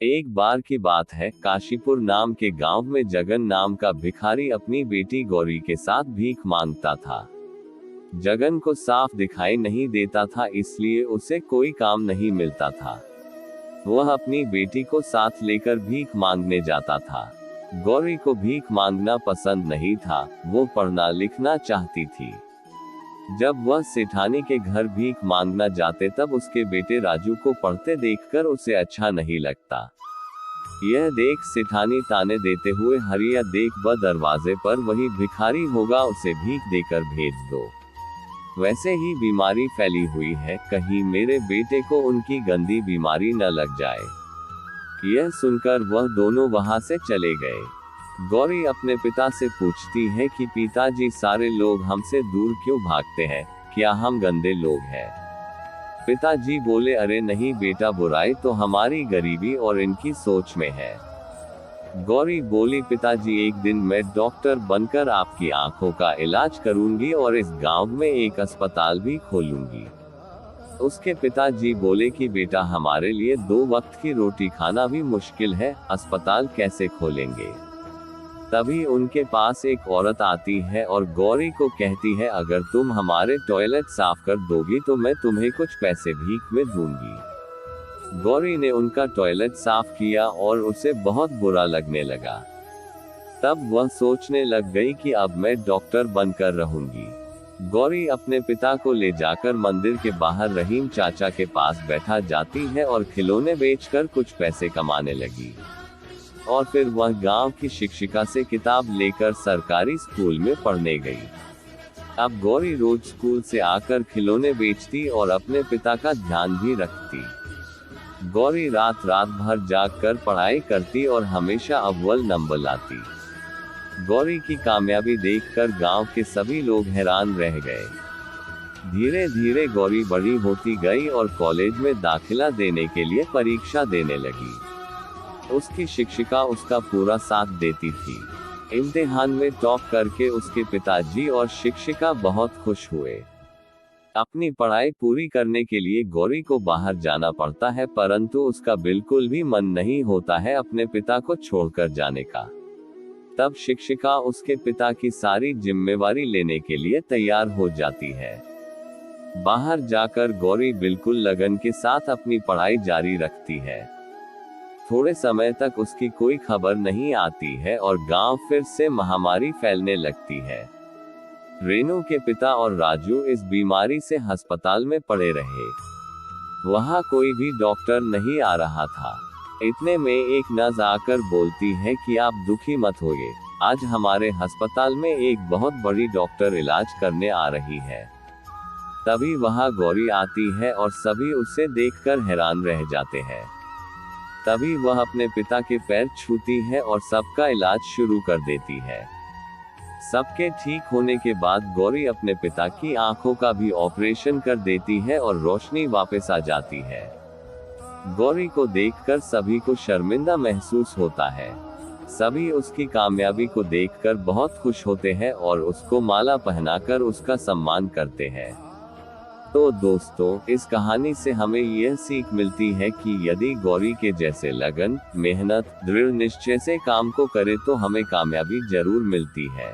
एक बार की बात है, काशीपुर नाम के गांव में जगन नाम का भिखारी अपनी बेटी गौरी के साथ भीख मांगता था। जगन को साफ दिखाई नहीं देता था, इसलिए उसे कोई काम नहीं मिलता था। वह अपनी बेटी को साथ लेकर भीख मांगने जाता था। गौरी को भीख मांगना पसंद नहीं था, वो पढ़ना लिखना चाहती थी। जब वह सेठानी के घर भीख मांगना जाते तब उसके बेटे राजू को पढ़ते देखकर उसे अच्छा नहीं लगता। यह देख सेठानी ताने देते हुए, हरिया देख ब दरवाजे पर वही भिखारी होगा, उसे भीख देकर भेज दो। वैसे ही बीमारी फैली हुई है, कहीं मेरे बेटे को उनकी गंदी बीमारी न लग जाए। यह सुनकर वह दोनों वहां से चले गए। गौरी अपने पिता से पूछती है कि पिताजी, सारे लोग हमसे दूर क्यों भागते हैं, क्या हम गंदे लोग हैं? पिताजी बोले, अरे नहीं बेटा, बुराई तो हमारी गरीबी और इनकी सोच में है। गौरी बोली, पिताजी एक दिन मैं डॉक्टर बनकर आपकी आंखों का इलाज करूंगी और इस गांव में एक अस्पताल भी खोलूंगी। उसके पिताजी बोले कि बेटा, हमारे लिए 2 वक्त की रोटी खाना भी मुश्किल है, अस्पताल कैसे खोलेंगे? तभी उनके पास एक औरत आती है और गौरी को कहती है, अगर तुम हमारे टॉयलेट साफ कर दोगी तो मैं तुम्हें कुछ पैसे भीख में दूंगी। गौरी ने उनका टॉयलेट साफ किया और उसे बहुत बुरा लगने लगा। तब वह सोचने लग गई कि अब मैं डॉक्टर बनकर रहूंगी। गौरी अपने पिता को ले जाकर मंदिर के बाहर रहीम चाचा के पास बैठा जाती है और खिलौने बेचकर कुछ पैसे कमाने लगी। और फिर वह गांव की शिक्षिका से किताब लेकर सरकारी स्कूल में पढ़ने गई। अब गौरी रोज स्कूल से आकर खिलौने बेचती और अपने पिता का ध्यान भी रखती। गौरी रात भर जागकर पढ़ाई करती और हमेशा अव्वल नंबर लाती। गौरी की कामयाबी देखकर गांव के सभी लोग हैरान रह गए। धीरे धीरे गौरी बड़ी होती गई और कॉलेज में दाखिला देने के लिए परीक्षा देने लगी। उसकी शिक्षिका उसका पूरा साथ देती थी। इम्तिहान में टॉप करके उसके पिताजी और शिक्षिका बहुत खुश हुए। अपनी पढ़ाई पूरी करने के लिए गौरी को बाहर जाना पड़ता है, परंतु उसका बिल्कुल भी मन नहीं होता है अपने पिता को छोड़कर जाने का। तब शिक्षिका उसके पिता की सारी जिम्मेवारी लेने के लिए तैयार हो जाती है। बाहर जाकर गौरी बिल्कुल लगन के साथ अपनी पढ़ाई जारी रखती है। थोड़े समय तक उसकी कोई खबर नहीं आती है और गांव फिर से महामारी फैलने लगती है। रेनू के पिता और राजू इस बीमारी से अस्पताल में पड़े रहे। वहां कोई भी डॉक्टर नहीं आ रहा था। इतने में एक नर्स आकर बोलती है कि आप दुखी मत होइए, आज हमारे अस्पताल में एक बहुत बड़ी डॉक्टर इलाज करने आ रही है। तभी वहां गौरी आती है और सभी उसे देखकर हैरान रह जाते हैं। तभी वह अपने पिता के पैर छूती है और सबका इलाज शुरू कर देती है। सबके ठीक होने के बाद गौरी अपने पिता की आंखों का भी ऑपरेशन कर देती है और रोशनी वापस आ जाती है। गौरी को देखकर सभी को शर्मिंदा महसूस होता है। सभी उसकी कामयाबी को देखकर बहुत खुश होते हैं और उसको माला पहनाकर उसका सम्मान करते हैं। तो दोस्तों, इस कहानी से हमें यह सीख मिलती है कि यदि गौरी के जैसे लगन, मेहनत, दृढ़ निश्चय से काम को करे तो हमें कामयाबी जरूर मिलती है।